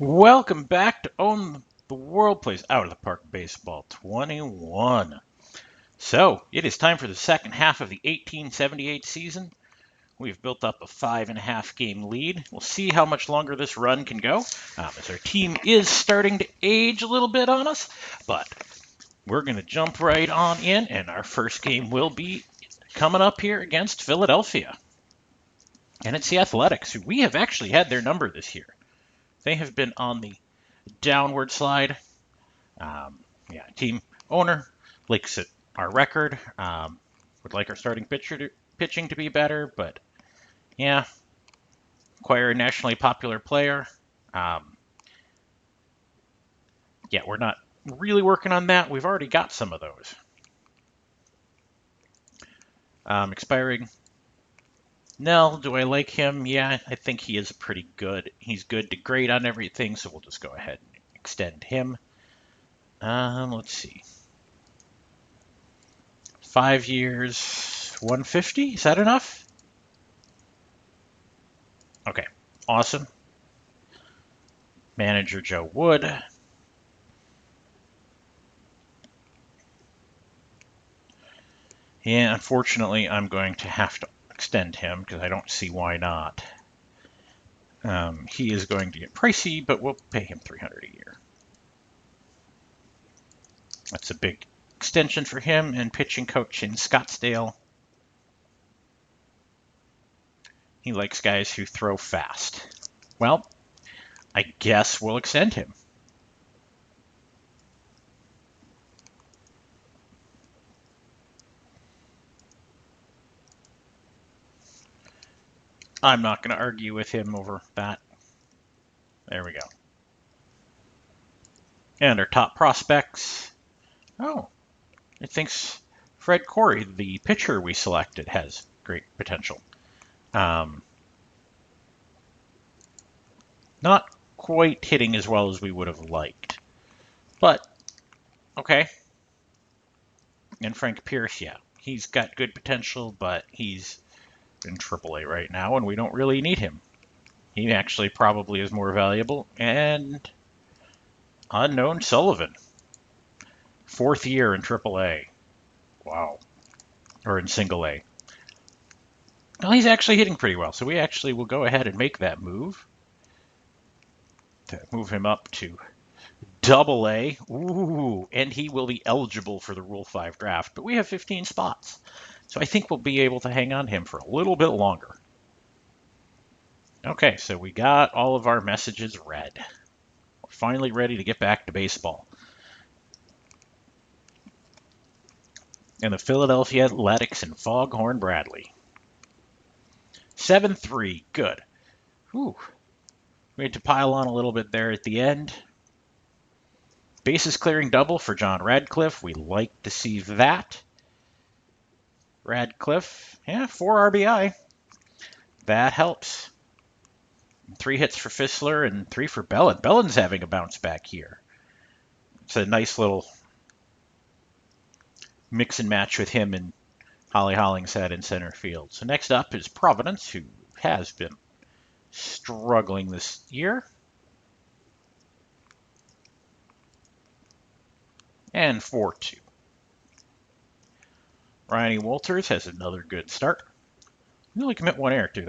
Welcome back to Own the World Plays Out of the Park Baseball 21. So, it is time for the second half of the 1878 season. We've built up a 5.5 game lead. We'll see how much longer this run can go, as our team is starting to age a little bit on us. But we're going to jump right on in, and our first game will be coming up here against Philadelphia. And it's the Athletics, who we have actually had their number this year. They have been on the downward slide. Team owner likes it, our record. Would like our starting pitching to be better, but yeah, acquire a nationally popular player. Um, we're not really working on that. We've already got some of those. Expiring. Nell, do I like him? Yeah, I think he is pretty good. He's good to great on everything, so we'll just go ahead and extend him. Let's see. 5 years, 150. Is that enough? Okay, awesome. Manager Joe Wood. Yeah, unfortunately, I'm going to have to extend him because I don't see why not. He is going to get pricey, but we'll pay him $300 a year. That's a big extension for him. And pitching coach in Scottsdale. He likes guys who throw fast. Well, I guess we'll extend him. I'm not going to argue with him over that. There we go. And our top prospects. Oh, it thinks Fred Corey, the pitcher we selected, has great potential. Not quite hitting as well as we would have liked. But, okay. And Frank Pierce, yeah. He's got good potential, but he's in AAA right now, and we don't really need him. He actually probably is more valuable. And unknown Sullivan. 4th year in AAA. Wow. Or in single A. Well, he's actually hitting pretty well, so we actually will go ahead and make that move. To move him up to Double A. Ooh, and he will be eligible for the Rule 5 draft, but we have 15 spots. So I think we'll be able to hang on him for a little bit longer. Okay, so we got all of our messages read. We're finally ready to get back to baseball. And the Philadelphia Athletics and Foghorn Bradley. 7-3, good. Whew. We had to pile on a little bit there at the end. Bases clearing double for John Radcliffe. We like to see that. Radcliffe, 4 RBI. That helps. 3 hits for Fissler and 3 for Bellin. Bellin's having a bounce back here. It's a nice little mix and match with him and Holly Hollingshead in center field. So next up is Providence, who has been struggling this year. And 4-2. Ronnie Walters has another good start. We only commit 1 error, too.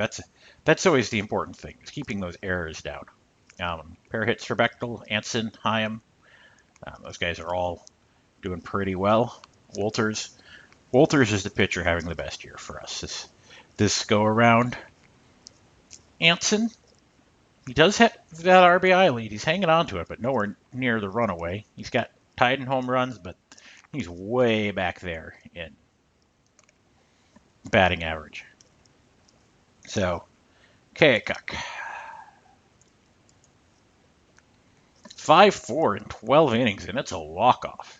That's always the important thing, is keeping those errors down. Pair hits for Bechtel, Anson, Hyam. Those guys are all doing pretty well. Walters is the pitcher having the best year for us this go around. Anson, he does have that RBI lead. He's hanging on to it, but nowhere near the runaway. He's got tied in home runs, but he's way back there in batting average. So, Keokuk. 5-4 in 12 innings, and it's a walk-off.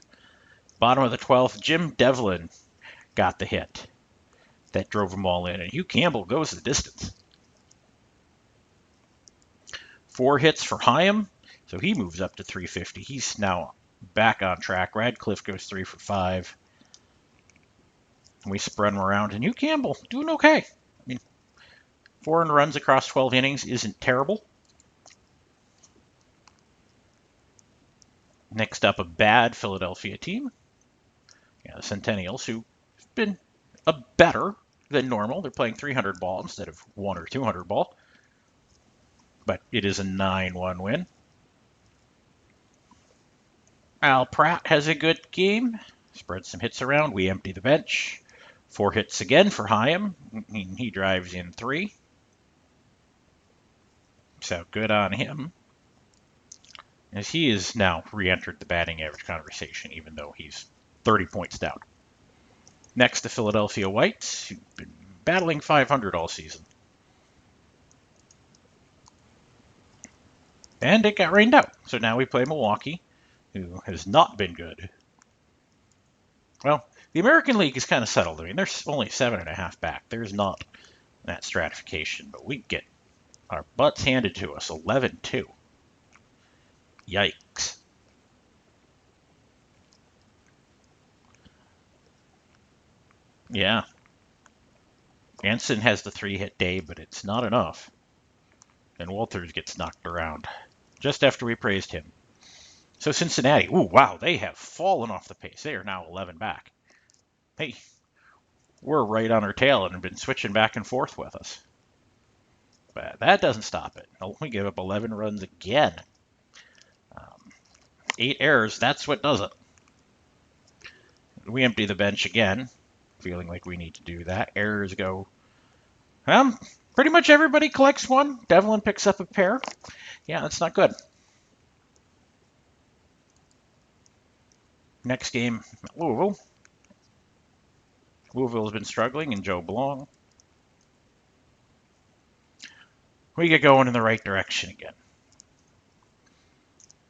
Bottom of the 12th, Jim Devlin got the hit that drove them all in, and Hugh Campbell goes the distance. 4 hits for Hyam, so he moves up to 350. He's now back on track. Radcliffe goes 3 for 5. And we spread him around, and Hugh Campbell doing okay. I mean, 4 runs across 12 innings isn't terrible. Next up, a bad Philadelphia team. Yeah, the Centennials, who've been a better than normal. They're playing 300 ball instead of 1 or 200 ball. But it is a 9-1 win. Al Pratt has a good game. Spreads some hits around. We empty the bench. 4 hits again for Hyam. He drives in 3. So good on him. As he has now re-entered the batting average conversation, even though he's 30 points down. Next, the Philadelphia Whites, who've been battling 500 all season. And it got rained out. So now we play Milwaukee, who has not been good. Well, the American League is kind of settled. I mean, they're only 7.5 back. There's not that stratification, but we get our butts handed to us, 11-2. Yikes. Yeah. Anson has the 3-hit day, but it's not enough. And Walters gets knocked around just after we praised him. So Cincinnati, ooh, wow, they have fallen off the pace. They are now 11 back. Hey, we're right on our tail and have been switching back and forth with us. But that doesn't stop it. We give up 11 runs again. 8 errors, that's what does it. We empty the bench again, feeling like we need to do that. Errors go. Pretty much everybody collects one. Devlin picks up a pair. Yeah, that's not good. Next game, Louisville. Louisville's been struggling, and Joe Belong. We get going in the right direction again.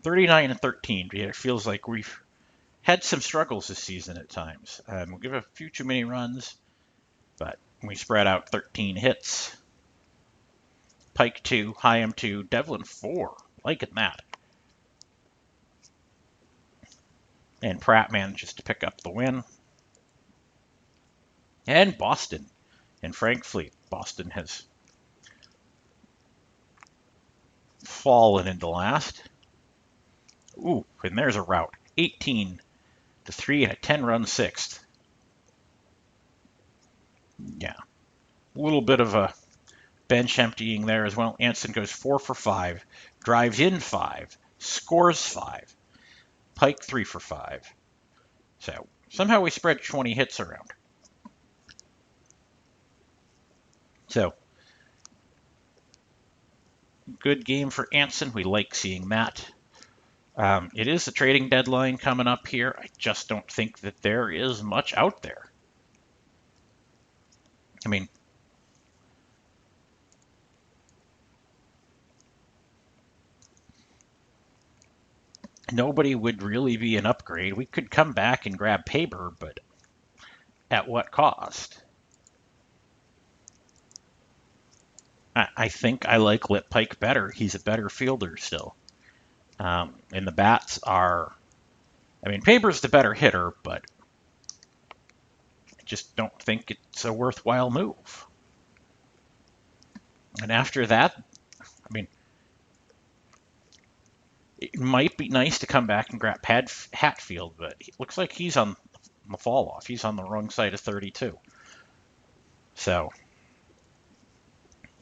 39-13. It feels like we've had some struggles this season at times. We'll give a few too many runs, but we spread out 13 hits. Pike 2, Hyam 2, Devlin 4. Liking that. And Pratt manages to pick up the win. And Boston and Frank Fleet. Boston has fallen into last. Ooh, and there's a rout. 18-3 and a 10-run sixth. Yeah. A little bit of a bench emptying there as well. Anson goes 4 for 5, drives in 5, scores 5. Pike 3 for 5. So somehow we spread 20 hits around. So good game for Anson. We like seeing that. It is the trading deadline coming up here. I just don't think that there is much out there. I mean, nobody would really be an upgrade. We could come back and grab Paper, but at what cost? I think I like Lip Pike better. He's a better fielder still. And the bats are, I mean, Paper's the better hitter, but I just don't think it's a worthwhile move. And after that, I mean, it might be nice to come back and grab Hatfield, but it looks like he's on the fall off. He's on the wrong side of 32. So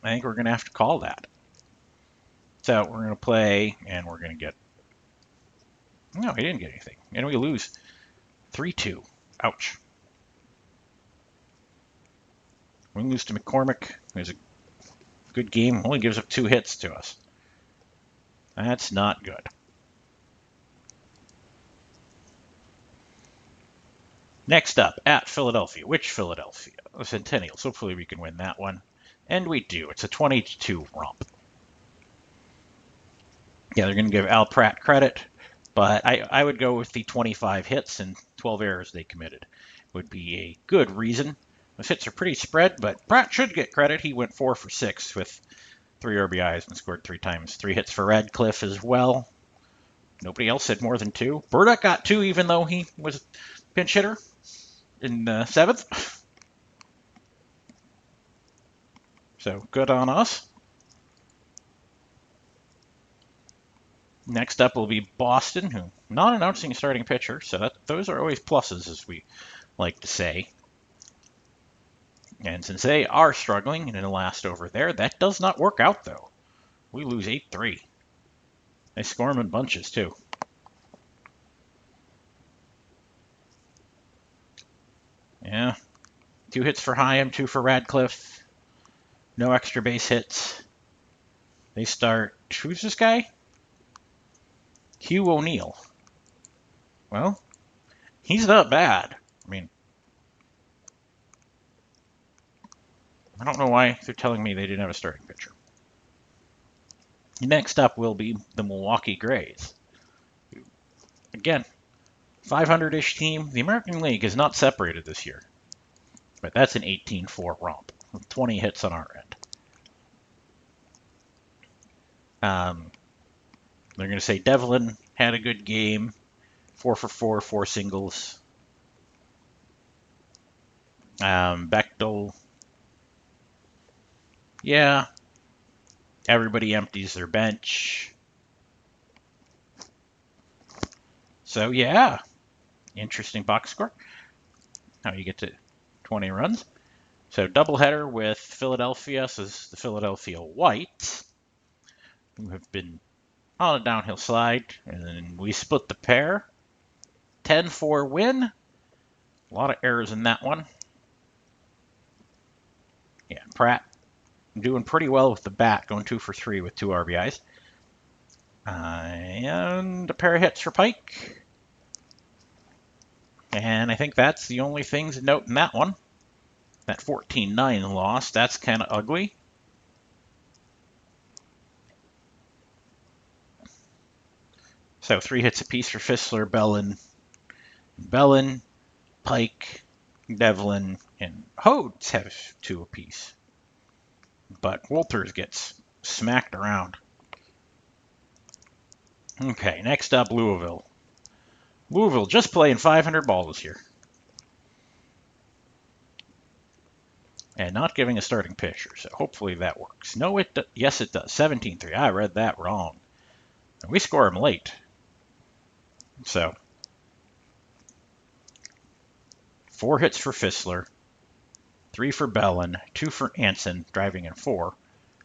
I think we're going to have to call that. So we're going to play, and we're going to get. No, he didn't get anything. And we lose 3-2. Ouch. We lose to McCormick. It was a good game. Only gives up 2 hits to us. That's not good. Next up, at Philadelphia. Which Philadelphia? The Centennials. Hopefully we can win that one. And we do. It's a 20-2 romp. Yeah, they're going to give Al Pratt credit, but I would go with the 25 hits and 12 errors they committed. Would be a good reason. Those hits are pretty spread, but Pratt should get credit. He went 4 for 6 with 3 RBIs and scored 3 times. 3 hits for Radcliffe as well. Nobody else had more than 2. Burdick got 2 even though he was pinch hitter in 7th. So good on us. Next up will be Boston, who not announcing a starting pitcher, so those are always pluses, as we like to say. And since they are struggling in the last over there, that does not work out, though. We lose 8-3. They score them in bunches, too. Yeah. 2 hits for Hyam, 2 for Radcliffe. No extra base hits. They start, who's this guy? Hugh O'Neill. Well, he's not bad. I mean, I don't know why they're telling me they didn't have a starting pitcher. Next up will be the Milwaukee Grays. Again, 500-ish team. The American League is not separated this year, but that's an 18-4 romp with 20 hits on our end. They're going to say Devlin had a good game, 4 for 4, 4 singles. Bechtel, yeah, everybody empties their bench. So yeah, interesting box score. How you get to 20 runs. So doubleheader with Philadelphia. So this is the Philadelphia Whites, who have been on a downhill slide, and then we split the pair. 10-4 win. A lot of errors in that one. Yeah, Pratt doing pretty well with the bat, going 2 for 3 with 2 RBIs. And a pair of hits for Pike. And I think that's the only things to note in that one. That 14-9 loss, that's kind of ugly. So 3 hits apiece for Fissler, Bellin, Pike, Devlin, and Hodes have 2 apiece. But Wolters gets smacked around. Okay, next up, Louisville. Louisville just playing 500 balls this year. And not giving a starting pitcher, so hopefully that works. No, yes, it does. 17-3. I read that wrong. And we score them late. So, 4 hits for Fissler, 3 for Bellin, 2 for Anson, driving in 4,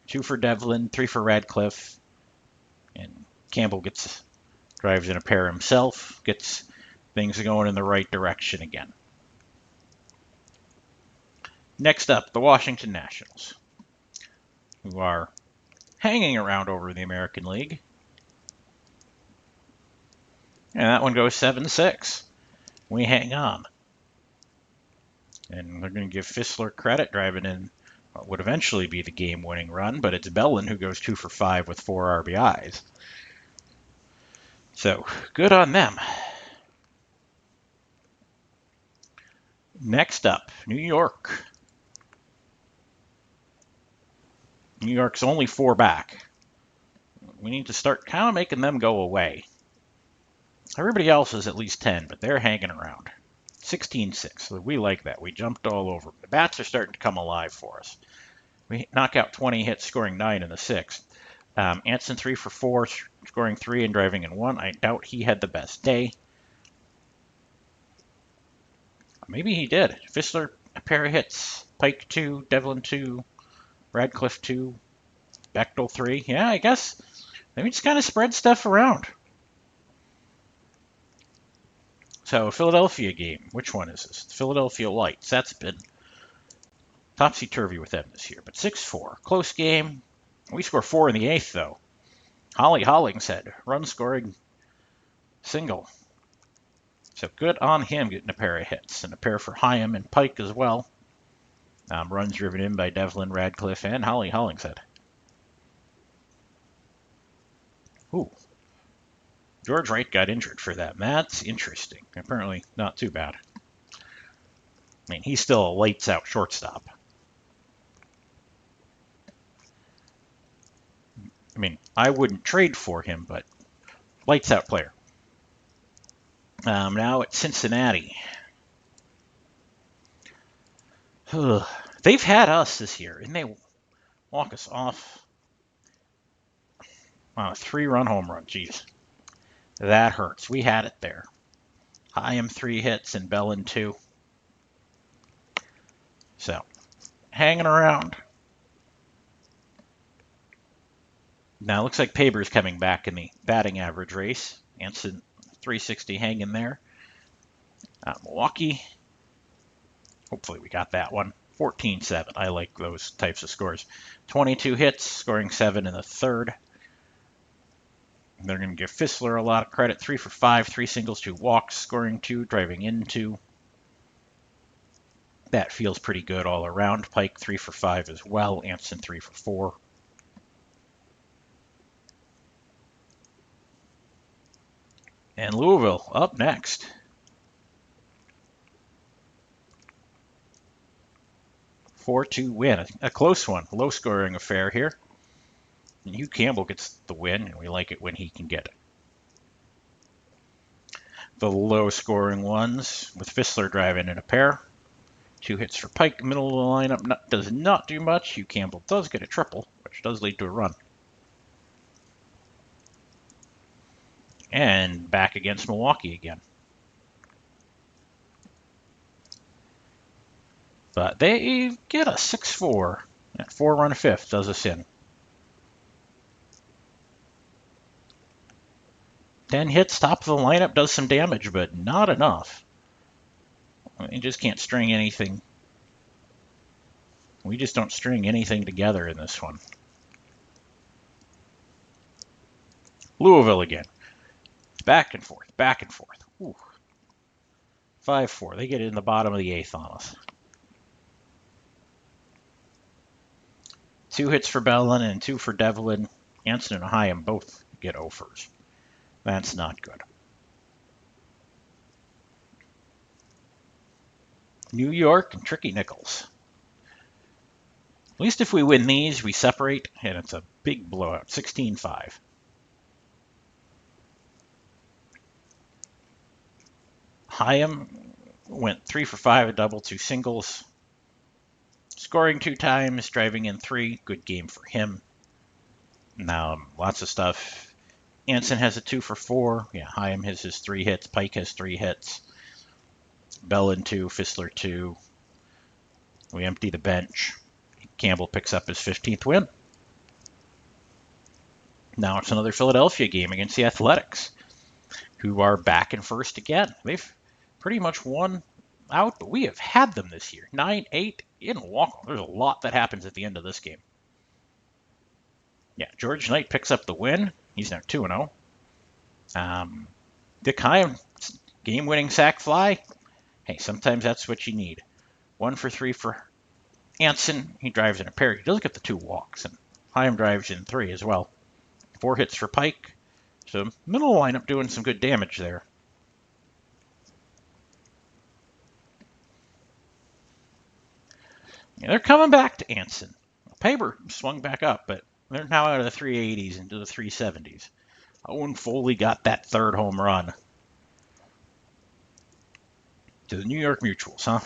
2 for Devlin, 3 for Radcliffe, and Campbell drives in a pair himself, gets things going in the right direction again. Next up, the Washington Nationals, who are hanging around over the American League. And that one goes 7-6. We hang on. And they're going to give Fissler credit driving in what would eventually be the game-winning run, but it's Bellin who goes 2 for 5 with 4 RBIs. So, good on them. Next up, New York. New York's only 4 back. We need to start kind of making them go away. Everybody else is at least 10, but they're hanging around. 16-6. So we like that. We jumped all over. The bats are starting to come alive for us. We knock out 20 hits, scoring 9 in the 6th. Anson 3 for 4, scoring 3 and driving in 1. I doubt he had the best day. Maybe he did. Fissler, a pair of hits. Pike 2, Devlin 2, Radcliffe 2, Bechtel 3. Yeah, I guess. Maybe just kind of spread stuff around. So, Philadelphia game. Which one is this? Philadelphia Whites. That's been topsy-turvy with them this year. But 6-4. Close game. We score 4 in the 8th, though. Holly Hollingshead, run-scoring single. So good on him getting a pair of hits. And a pair for Hyam and Pike as well. Runs driven in by Devlin, Radcliffe, and Holly Hollingshead. Ooh. George Wright got injured for that. That's interesting. Apparently not too bad. I mean, he's still a lights-out shortstop. I mean, I wouldn't trade for him, but lights-out player. Now it's Cincinnati. They've had us this year, and they walk us off. a 3-run home run. Jeez, that hurts. We had it there. Hyam 3 hits and Bellin 2. So, hanging around. Now, it looks like Paber's coming back in the batting average race. Anson 360 hanging there. Milwaukee. Hopefully we got that one. 14-7. I like those types of scores. 22 hits, scoring 7 in the third. They're going to give Fissler a lot of credit. 3 for 5, 3 singles, 2 walks, scoring 2, driving in 2. That feels pretty good all around. Pike 3 for 5 as well. Anson 3 for 4. And Louisville up next. 4-2 win. A close one. Low scoring affair here. And Hugh Campbell gets the win, and we like it when he can get it. The low scoring ones with Fissler driving in a pair. 2 hits for Pike. Middle of the lineup does not do much. Hugh Campbell does get a triple, which does lead to a run. And back against Milwaukee again. But they get a 6-4. That 4-run fifth does us in. 10 hits, top of the lineup, does some damage, but not enough. You just can't string anything. We just don't string anything together in this one. Louisville again. Back and forth, back and forth. Ooh. 5-4. They get it in the bottom of the 8th on us. 2 hits for Bellin and 2 for Devlin. Anson and Hyam both get offers. That's not good. New York and Tricky Nichols. At least if we win these, we separate, and it's a big blowout, 16-5. Hyam went 3 for 5, a double, 2 singles. Scoring 2 times, driving in 3. Good game for him. Now, lots of stuff. Anson has a 2 for 4. Yeah, Hyam has his 3 hits. Pike has 3 hits. Bellin 2, Fissler 2. We empty the bench. Campbell picks up his 15th win. Now it's another Philadelphia game against the Athletics, who are back in first again. They've pretty much won out, but we have had them this year. 9-8 in Milwaukee. There's a lot that happens at the end of this game. Yeah, George Knight picks up the win. He's now 2-0. Dick Hyam, game-winning sac fly. Hey, sometimes that's what you need. 1 for 3 for Anson. He drives in a pair. He does get the 2 walks, and Hyam drives in 3 as well. 4 hits for Pike. So middle lineup doing some good damage there. Yeah, they're coming back to Anson. Paber swung back up, but they're now out of the 380s into the 370s. Owen Foley got that 3rd home run. To the New York Mutuals, huh?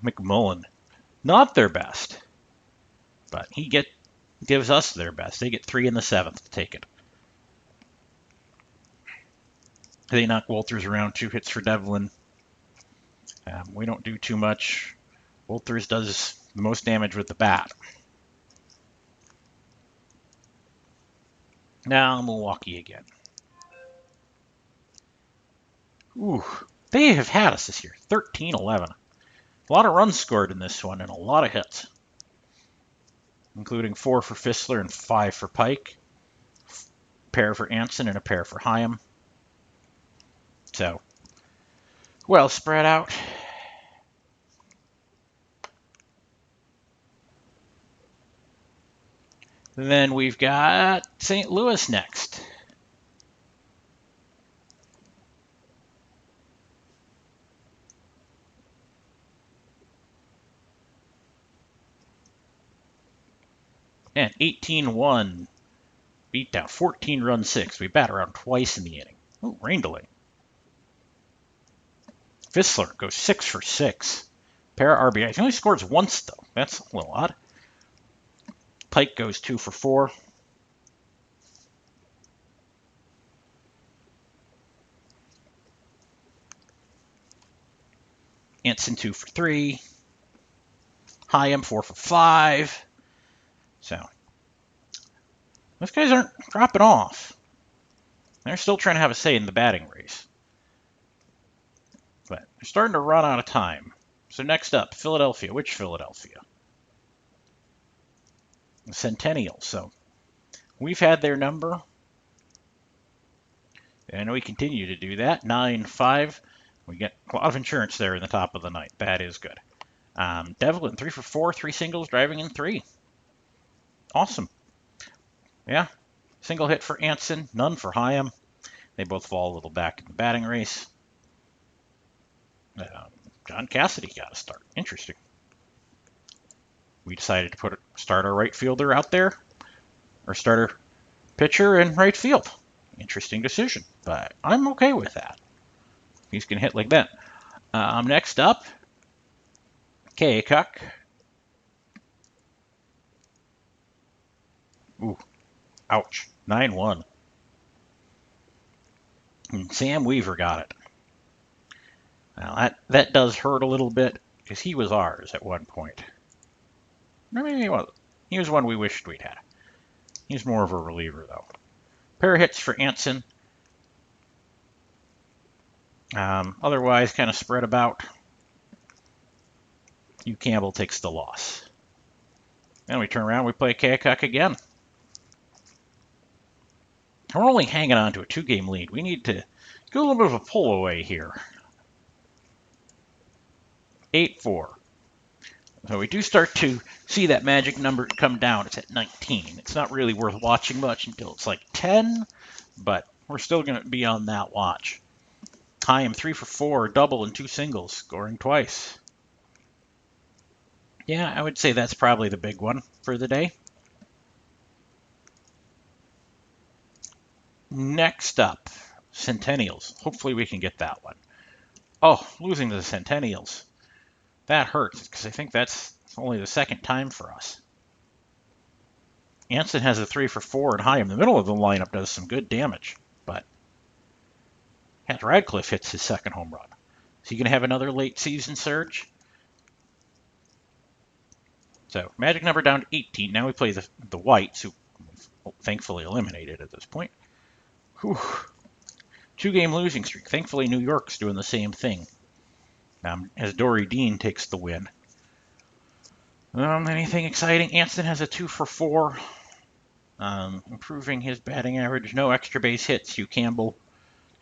McMullen, not their best, but he gives us their best. They get 3 in the 7th to take it. They knock Walters around, 2 hits for Devlin. We don't do too much. Walters does the most damage with the bat. Now Milwaukee again. Ooh, they have had us this year. 13-11. A lot of runs scored in this one and a lot of hits, including 4 for Fissler and 5 for Pike. A pair for Anson and a pair for Hyam. So, well spread out. Then we've got St. Louis next. And 18-1 beat down, 14-run 6. We bat around twice in the inning. Ooh, rain delay. Fissler goes 6 for 6. Pair of RBIs. He only scores once, though. That's a little odd. Pike goes 2 for 4. Anson 2 for 3. Hyam 4 for 5. So those guys aren't dropping off. They're still trying to have a say in the batting race. But they're starting to run out of time. So next up, Philadelphia. Which Philadelphia? The Centennials. So we've had their number. And we continue to do that. 9-5. We get a lot of insurance there in the top of the ninth. That is good. Devlin, 3 for 4, 3 singles, driving in 3. Awesome. Yeah. Single hit for Anson, none for Hyam. They both fall a little back in the batting race. John Cassidy got a start. Interesting. We decided to start our right fielder out there, or starter pitcher in right field. Interesting decision, but I'm okay with that. He's going to hit like that. Next up, Kaycock. Ooh, ouch. 9-1. And Sam Weaver got it. Now that does hurt a little bit because he was ours at one point. Maybe he wasn't. He was one we wished we'd had. He's more of a reliever though. Pair of hits for Anson. Otherwise, kind of spread about. Hugh Campbell takes the loss. Then we turn around, we play Kaycock again. We're only hanging on to a 2-game lead. We need to do a little bit of a pull away here. 8-4. So we do start to see that magic number come down. It's at 19. It's not really worth watching much until it's like 10, but we're still going to be on that watch. Hyam 3 for 4, double and 2 singles, scoring twice. Yeah, I would say that's probably the big one for the day. Next up, Centennials. Hopefully we can get that one. Oh, losing to the Centennials. That hurts because I think that's only the second time for us. Anson has a 3 for 4, and Hyam in the middle of the lineup does some good damage. But Pat Radcliffe hits his second home run. Is he going to have another late season surge? So magic number down to 18. Now we play the Whites, who we've thankfully eliminated at this point. Whew. 2-game losing streak. Thankfully, New York's doing the same thing. As Dory Dean takes the win. Anything exciting? Anson has a 2 for 4. Improving his batting average. No extra base hits. Hugh Campbell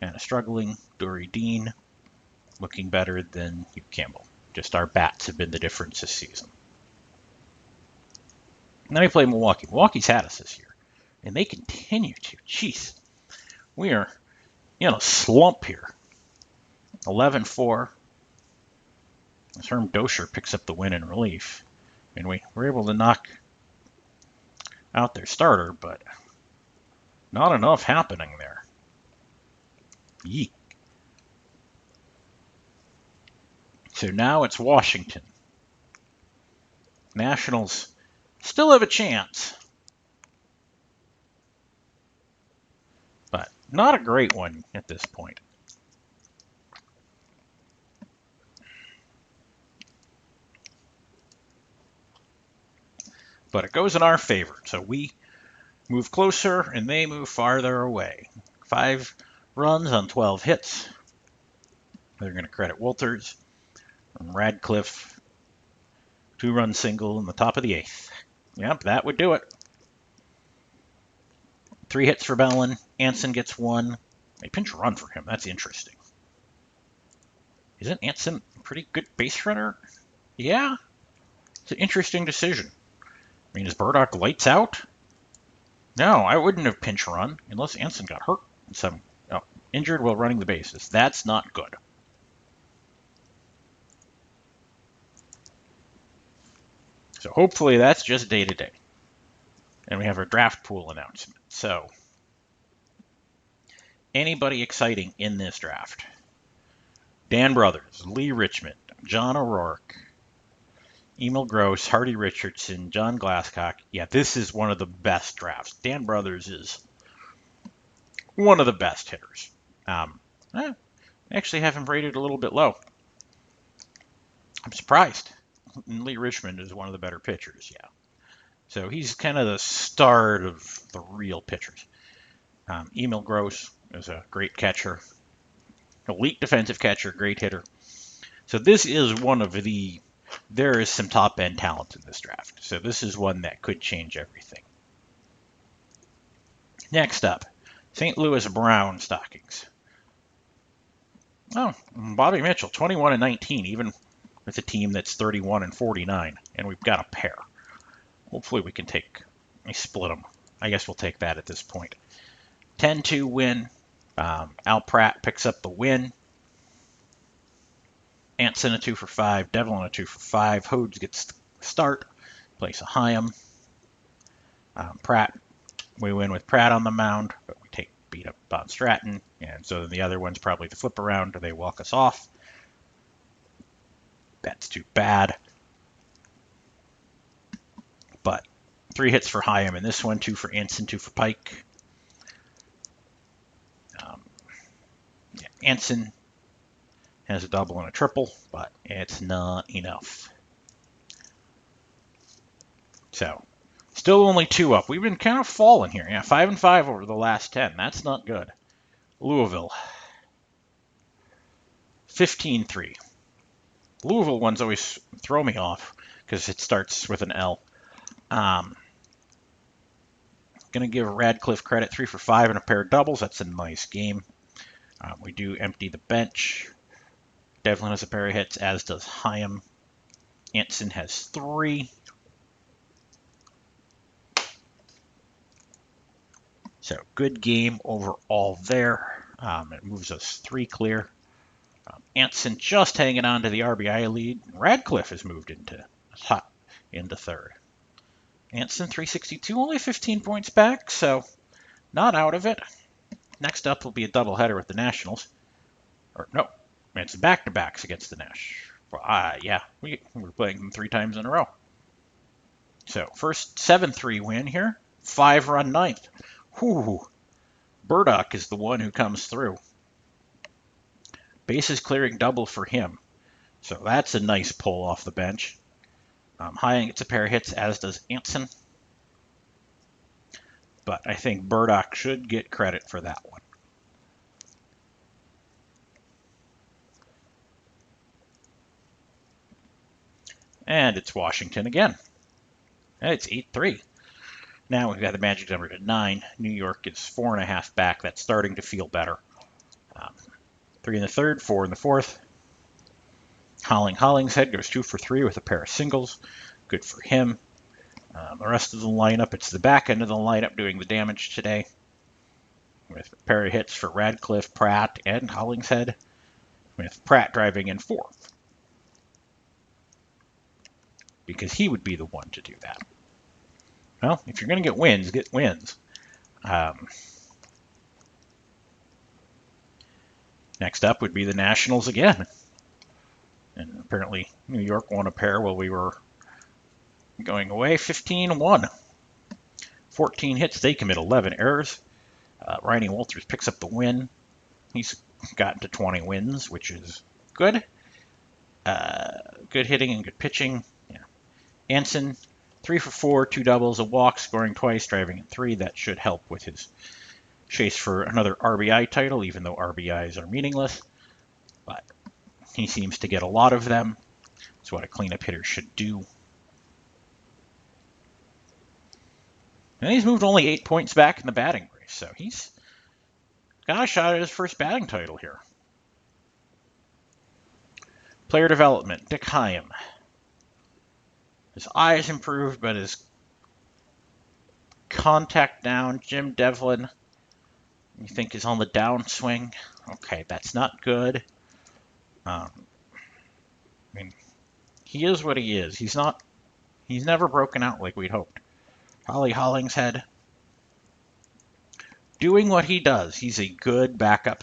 kind of struggling. Dory Dean looking better than Hugh Campbell. Just our bats have been the difference this season. And then we play Milwaukee. Milwaukee's had us this year. And they continue to. Jeez. We are in a slump here. 11-4. Herm Dosher picks up the win in relief. And we were able to knock out their starter, but not enough happening there. Yeek. So now it's Washington. Nationals still have a chance, but not a great one at this point. But it goes in our favor, so we move closer and they move farther away. 5 runs on 12 hits. They're going to credit Walters and Radcliffe. 2-run single in the top of the 8th. Yep, that would do it. 3 hits for Bellin. Anson gets 1. A pinch run for him. That's interesting. Isn't Anson a pretty good base runner? Yeah. It's an interesting decision. I mean, is Burdock lights out? No, I wouldn't have pinch run unless Anson got hurt. Injured while running the bases. That's not good. So hopefully that's just day to day. And we have our draft pool announcement. So anybody exciting in this draft? Dan Brothers, Lee Richmond, John O'Rourke, Emil Gross, Hardy Richardson, John Glasscock. Yeah, this is one of the best drafts. Dan Brothers is one of the best hitters. I actually have him rated a little bit low. I'm surprised. Lee Richmond is one of the better pitchers, yeah. So he's kind of the start of the real pitchers. Emil Gross is a great catcher, elite defensive catcher, great hitter. So this is one of the, there is some top end talent in this draft. So this is one that could change everything. Next up, St. Louis Brown Stockings. Oh, Bobby Mitchell, 21 and 19, even with a team that's 31 and 49, and we've got a pair. Hopefully we can split them. I guess we'll take that at this point. 10-2 win. Al Pratt picks up the win. Anson a 2 for 5. Devlin a 2 for 5. Hodes gets the start. Plays a Hyam. Pratt, we win with Pratt on the mound, but we beat up Von Stratton, and so the other one's probably the flip around. They walk us off. That's too bad. But 3 hits for Hyam in this one, 2 for Anson, 2 for Pike. Anson has a double and a triple, but it's not enough. So, still only 2 up. We've been kind of falling here. Yeah, 5 and 5 over the last 10. That's not good. Louisville, 15-3. Louisville ones always throw me off because it starts with an L. Going to give Radcliffe credit, 3 for 5 and a pair of doubles. That's a nice game. We do empty the bench. Devlin has a pair of hits, as does Hyam. Anson has 3. So good game overall there. It moves us 3 clear. Anson just hanging on to the RBI lead. Radcliffe has moved into third. Anson 362, only 15 points back, so not out of it. Next up will be a doubleheader with the Nationals. Or no, it's back-to-backs against the Nash. Yeah, we're playing them 3 times in a row. So first 7-3 win here. 5-run ninth. Whew. Burdock is the one who comes through. Bases clearing double for him. So that's a nice pull off the bench. Hyam gets a pair of hits, as does Anson. But I think Burdock should get credit for that one. And it's Washington again. And it's 8-3. Now we've got the magic number to 9. New York is 4.5 back. That's starting to feel better. 3 in the third, 4 in the fourth. Hollingshead goes 2 for 3 with a pair of singles. Good for him. The rest of the lineup, it's the back end of the lineup doing the damage today. With a pair of hits for Radcliffe, Pratt, and Hollingshead. With Pratt driving in 4th. Because he would be the one to do that. Well, if you're going to get wins. Next up would be the Nationals again. And apparently New York won a pair while we were going away. 15-1. 14 hits. They commit 11 errors. Ronnie Walters picks up the win. He's gotten to 20 wins, which is good. Good hitting and good pitching. Yeah. Anson, 3 for 4, 2 doubles, a walk, scoring twice, driving in 3. That should help with his chase for another RBI title, even though RBIs are meaningless. But he seems to get a lot of them. That's what a cleanup hitter should do. And he's moved only 8 points back in the batting race, so he's got a shot at his first batting title here. Player development, Dick Hyam. His eye has improved, but his contact down. Jim Devlin, you think is on the downswing. Okay, that's not good. I mean, he is what he is. He's never broken out like we'd hoped. Hollingshead, doing what he does. He's a good backup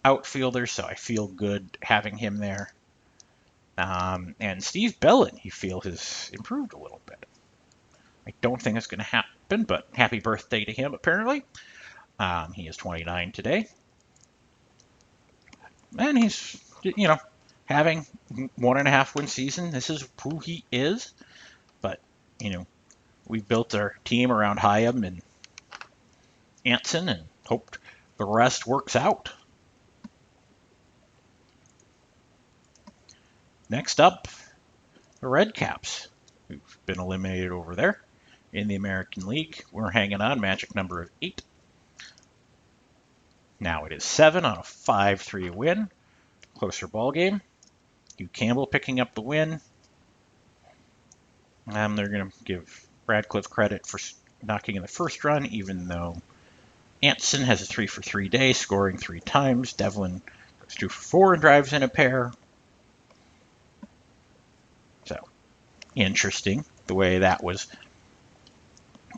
outfielder, so I feel good having him there. And Steve Bellin, you feel, has improved a little bit. I don't think it's going to happen, but happy birthday to him, apparently. He is 29 today. And he's, having 1.5 win season. This is who he is. But, we've built our team around Hyam and Anson and hoped the rest works out. Next up, the Red Caps, who've been eliminated over there in the American League. We're hanging on, magic number of 8. Now it is 7 on a 5-3 win. Closer ball game. Hugh Campbell picking up the win. They're going to give Radcliffe credit for knocking in the first run, even though Anson has a 3-for-3 day, scoring 3 times. Devlin goes 2-for-4 and drives in a pair. So, interesting the way that was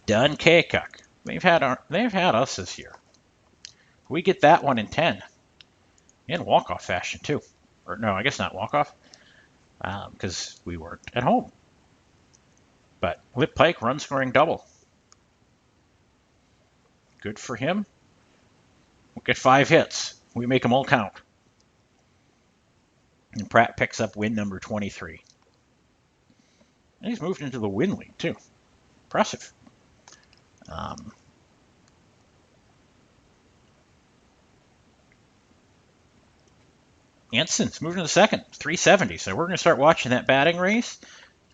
done. Kaycock, they've had us this year. We get that one in 10. In walk-off fashion, too. Or no, I guess not walk-off, because we weren't at home. But Lip Pike run scoring double. Good for him. We'll get 5 hits. We make them all count. And Pratt picks up win number 23. And he's moved into the win league, too. Impressive. Anson's moving to the second, 370. So we're going to start watching that batting race.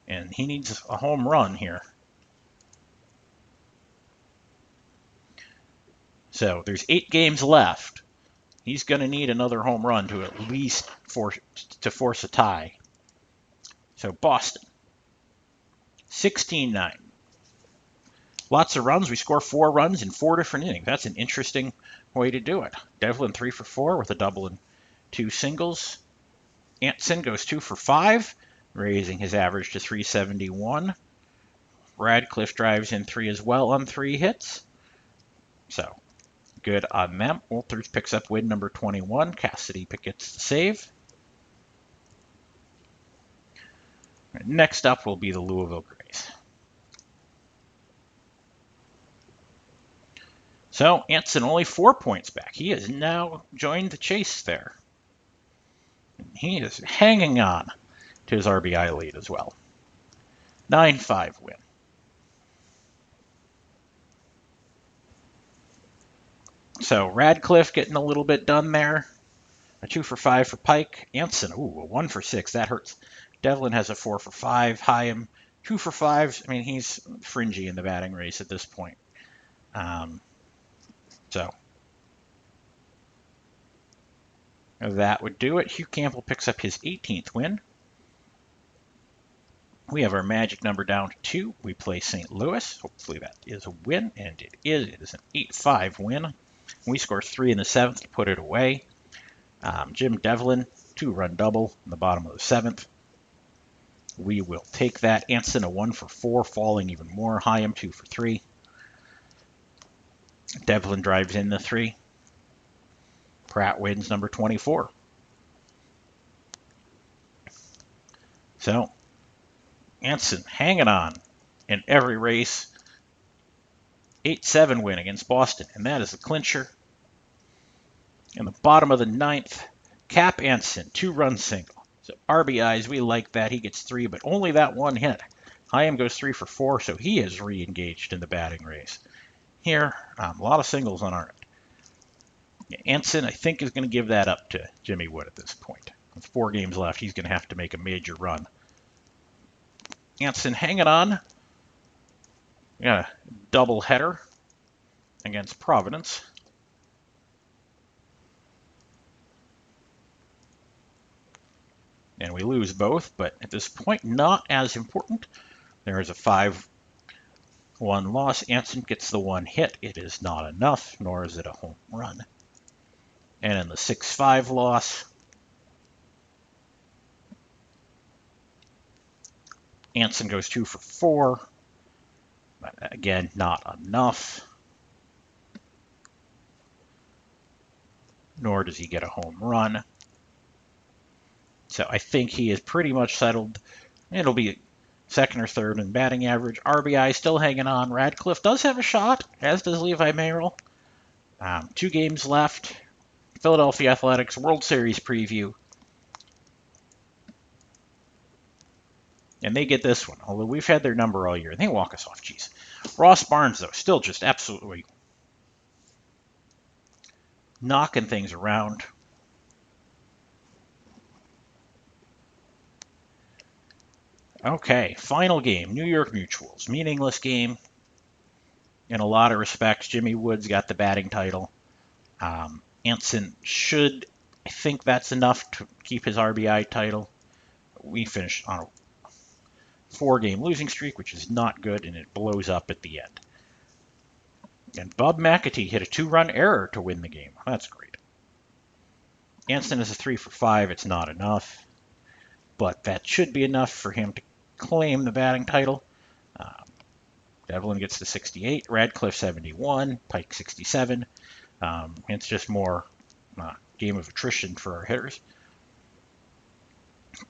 And he needs a home run here. So there's 8 games left. He's going to need another home run to at least force a tie. So Boston, 16-9. Lots of runs. We score 4 runs in 4 different innings. That's an interesting way to do it. Devlin 3-for-4 with a double and 2 singles. Anson goes 2-for-5, raising his average to 371. Radcliffe drives in 3 as well on 3 hits. So good on them. Walters picks up win number 21. Cassidy gets the save. Next up will be the Louisville Grays. So Anson only 4 points back. He has now joined the chase there. He is hanging on to his RBI lead as well. 9-5 win. So Radcliffe getting a little bit done there. A 2-for-5 for Pike. Anson, ooh, a 1-for-6. That hurts. Devlin has a 4-for-5. Hyam, 2-for-5. I mean, he's fringy in the batting race at this point. So that would do it. Hugh Campbell picks up his 18th win. We have our magic number down to 2. We play St. Louis. Hopefully that is a win, and it is. It is an 8-5 win. We score 3 in the 7th to put it away. Jim Devlin, 2-run double in the bottom of the 7th. We will take that. Anson, a 1-for-4, falling even more. Hyam, 2-for-3. Devlin drives in the 3. Pratt wins number 24. So, Anson hanging on in every race. 8-7 win against Boston, and that is the clincher. In the bottom of the 9th, Cap Anson, 2-run single. So RBIs, we like that. He gets 3, but only that 1 hit. Hyam goes 3-for-4, so he is re-engaged in the batting race. Here, a lot of singles on our end. Anson, I think, is going to give that up to Jimmy Wood at this point. With 4 games left, he's going to have to make a major run. Anson hanging on. We got a double header against Providence. And we lose both, but at this point, not as important. There is a 5-1 loss. Anson gets the 1 hit. It is not enough, nor is it a home run. And in the 6-5 loss, Anson goes 2-for-4. But again, not enough. Nor does he get a home run. So I think he is pretty much settled. It'll be second or third in batting average. RBI still hanging on. Radcliffe does have a shot, as does Levi Merrill. 2 games left. Philadelphia Athletics World Series preview. And they get this one, although we've had their number all year. They walk us off, jeez. Ross Barnes, though, still just absolutely knocking things around. Okay, final game, New York Mutuals. Meaningless game in a lot of respects. Jimmy Woods got the batting title. Anson should, I think that's enough to keep his RBI title. We finished on a 4-game losing streak, which is not good, and it blows up at the end. And Bob McAtee hit a 2-run error to win the game. That's great. Anson is a 3 for 5. It's not enough, but that should be enough for him to claim the batting title. Devlin gets to 68, Radcliffe 71, Pike 67. It's just more game of attrition for our hitters.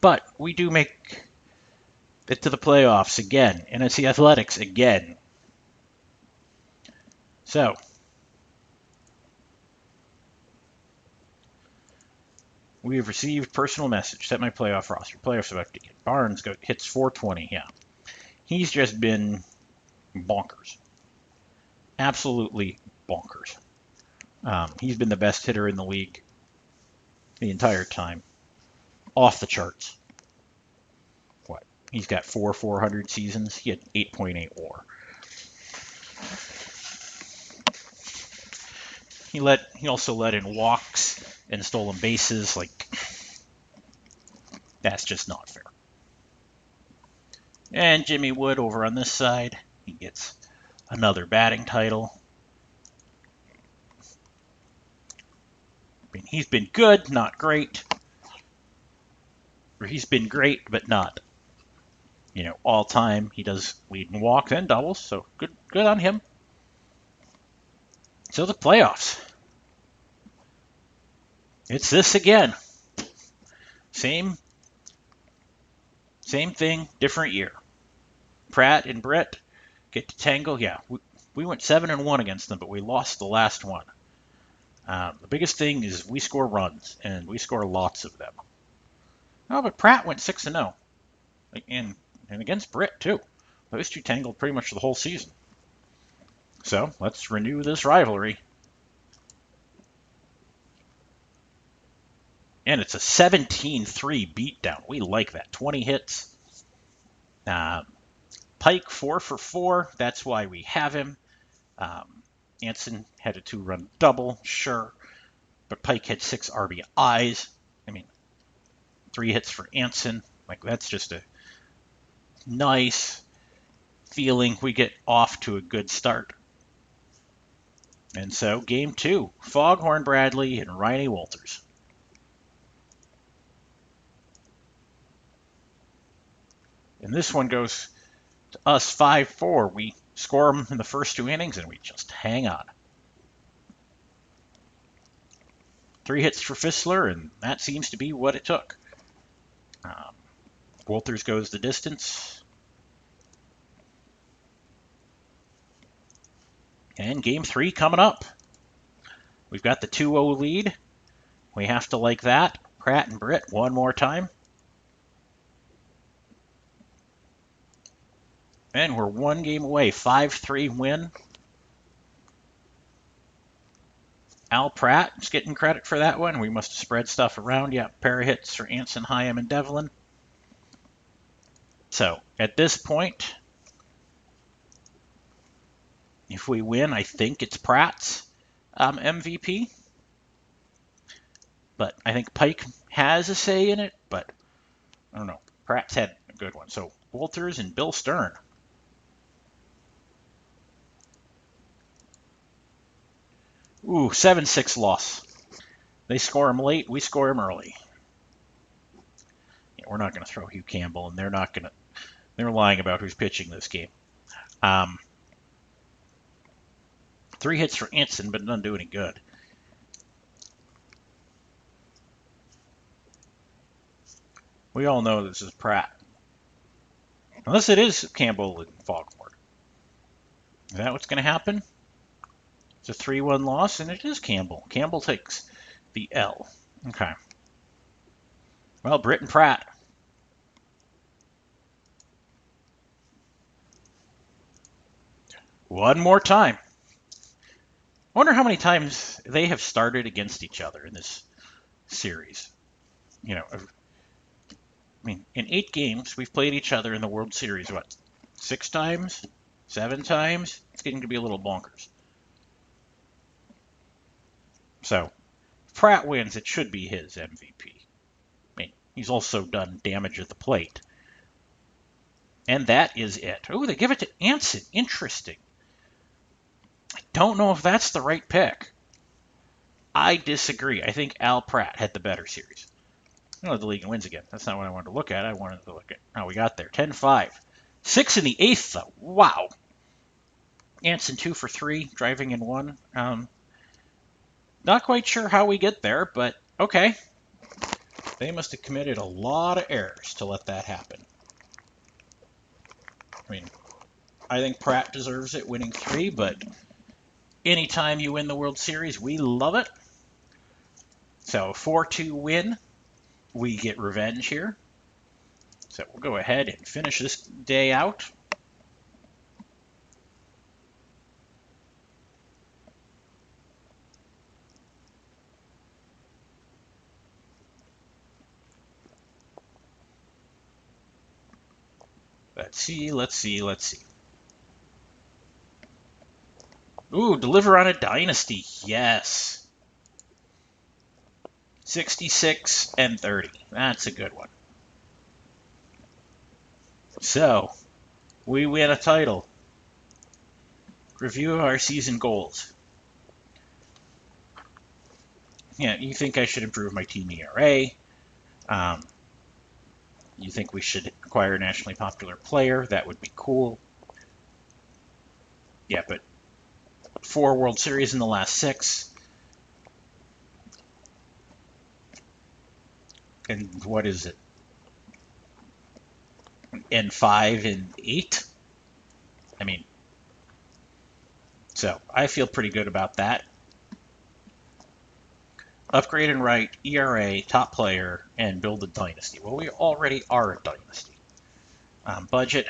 But we do make it to the playoffs again, and it's the Athletics again. So, we have received personal message. Set my playoff roster. Playoffs about to get. Barnes hits 420. Yeah, he's just been bonkers. Absolutely bonkers. He's been the best hitter in the league the entire time. Off the charts. What? He's got 400 seasons. He had 8.8 WAR. He also let in walks and stolen bases. Like, that's just not fair. And Jimmy Wood over on this side, he gets another batting title. I mean, he's been good, not great. Or he's been great, but not, all time. He does lead in walks and doubles, so good on him. So the playoffs. It's this again. Same thing, different year. Pratt and Britt get to tangle. Yeah, we went 7-1 against them, but we lost the last one. The biggest thing is we score runs, and we score lots of them. Oh, but Pratt went 6-0, and against Britt too. Those two tangled pretty much the whole season. So let's renew this rivalry. And it's a 17-3 beatdown. We like that. 20 hits. Pike 4 for 4. That's why we have him. Anson had a 2-run double, sure. But Pike had 6 RBIs. I mean, 3 hits for Anson. Like, that's just a nice feeling. We get off to a good start. And so, game 2, Foghorn Bradley and Riley Walters. And this one goes to us 5-4. We score them in the first 2 innings, and we just hang on. 3 hits for Fissler, and that seems to be what it took. Walters goes the distance. And game 3 coming up. We've got the 2-0 lead. We have to like that. Pratt and Britt one more time. And we're 1 game away. 5-3 win. Al Pratt is getting credit for that one. We must have spread stuff around. Yeah, pair of hits for Anson, Hyam, and Devlin. So, at this point, if we win, I think it's Pratt's MVP. But I think Pike has a say in it, but I don't know. Pratt's had a good one. So, Walters and Bill Stern. Ooh, 7-6 loss. They score him late, we score him early. Yeah, we're not going to throw Hugh Campbell, and they're lying about who's pitching this game. 3 hits for Anson, but it doesn't do any good. We all know this is Pratt. Unless it is Campbell and Fogmore. Is that what's going to happen? It's a 3-1 loss, and it is Campbell. Campbell takes the L. Okay. Well, Britt and Pratt. One more time. I wonder how many times they have started against each other in this series. You know, I mean, in 8 games, we've played each other in the World Series, what, 6 times? 7 times? It's getting to be a little bonkers. So, if Pratt wins, it should be his MVP. I mean, he's also done damage at the plate. And that is it. Oh, they give it to Anson. Interesting. I don't know if that's the right pick. I disagree. I think Al Pratt had the better series. No, the league wins again. That's not what I wanted to look at. I wanted to look at how we got there. 10-5. 6 in the 8th, though. Wow. Anson 2 for 3, driving in 1. Not quite sure how we get there, but okay. They must have committed a lot of errors to let that happen. I mean, I think Pratt deserves it, winning 3, but anytime you win the World Series, we love it. So 4-2 win. We get revenge here. So we'll go ahead and finish this day out. Let's see. Ooh, deliver on a dynasty. Yes. 66 and 30. That's a good one. So, we win a title. Review our season goals. Yeah, you think I should improve my team ERA. You think we should acquire a nationally popular player. That would be cool. Yeah, but 4 World Series in the last 6. And what is it? And 5 and 8? I mean, so I feel pretty good about that. Upgrade and write, ERA, top player, and build a dynasty. Well, we already are a dynasty. Budget.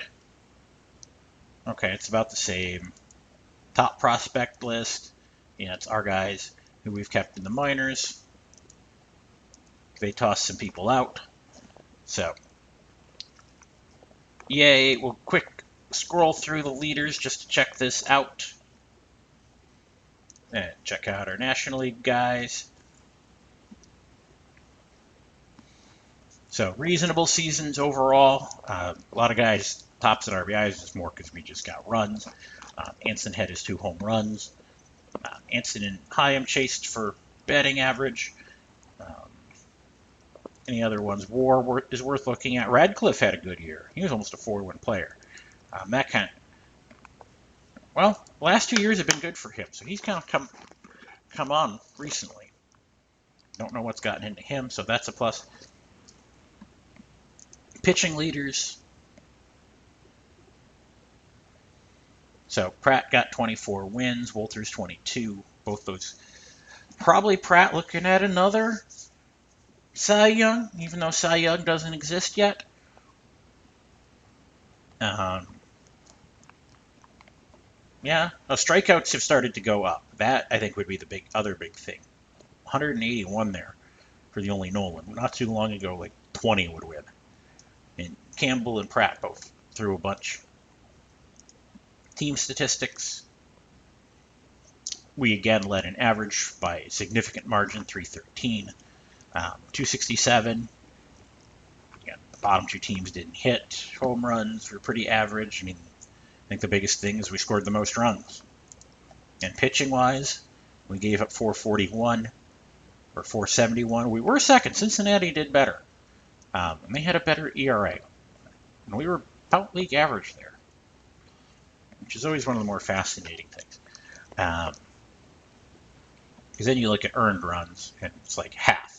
Okay, it's about the same. Top prospect list. Yeah, it's our guys who we've kept in the minors. They tossed some people out. So, yay. We'll quick scroll through the leaders just to check this out. And check out our National League guys. So, reasonable seasons overall. A lot of guys, tops and RBIs, is more because we just got runs. Anson had his 2 home runs. Anson and Hyam chased for batting average. Any other ones? War is worth looking at. Radcliffe had a good year. He was almost a 4-win player. That kind of, well, the last 2 years have been good for him, so he's kind of come on recently. Don't know what's gotten into him, so that's a plus. Pitching leaders. So Pratt got 24 wins, Wolters 22. Both those. Probably Pratt looking at another Cy Young, even though Cy Young doesn't exist yet. Yeah, strikeouts have started to go up. That, I think, would be the other big thing. 181 there for the only Nolan. Not too long ago, like 20 would win. And Campbell and Pratt both threw a bunch. Team statistics. We again led an average by a significant margin, 313. 267. Again, the bottom 2 teams didn't hit. Home runs were pretty average. I mean, I think the biggest thing is we scored the most runs. And pitching-wise, we gave up 441 or 471. We were second. Cincinnati did better. And they had a better ERA. And we were about league average there, which is always one of the more fascinating things. Because then you look at earned runs, and it's like half.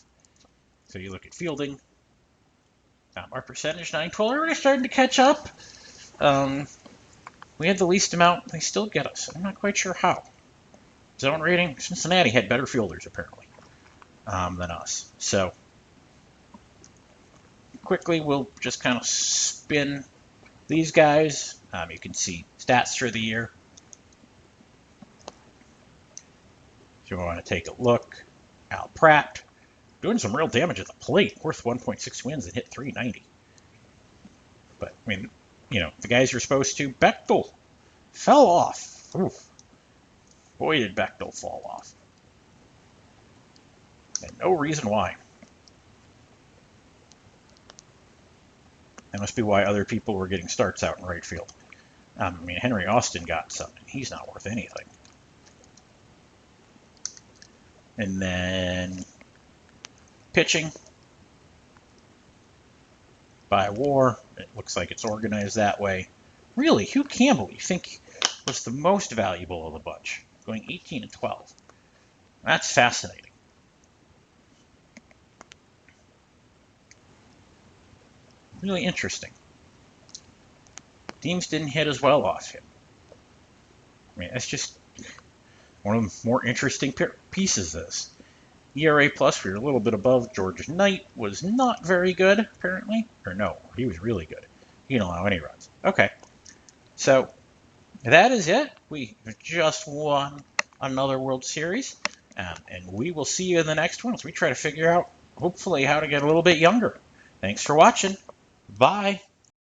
So you look at fielding, Our percentage 912. Everybody's starting to catch up. We had the least amount. They still get us. I'm not quite sure how. Zone rating. Cincinnati had better fielders apparently than us. So quickly, we'll just kind of spin these guys. You can see stats for the year. If you want to take a look, Al Pratt doing some real damage at the plate, worth 1.6 wins and hit 390. But I mean, the guys you're supposed to. Bechtel fell off. Oof. Boy, did Bechtel fall off. And no reason why. That must be why other people were getting starts out in right field. I mean, Henry Austin got something. He's not worth anything. And then pitching by WAR. It looks like it's organized that way. Really, Hugh Campbell, you think was the most valuable of the bunch, going 18 and 12. That's fascinating. Really interesting. Teams didn't hit as well off him. I mean, that's just one of the more interesting pieces of this. ERA plus, we were a little bit above. George Knight was not very good, apparently. Or no, he was really good. He didn't allow any runs. Okay. So that is it. We just won another World Series. And we will see you in the next one as we try to figure out, hopefully, how to get a little bit younger. Thanks for watching. Bye.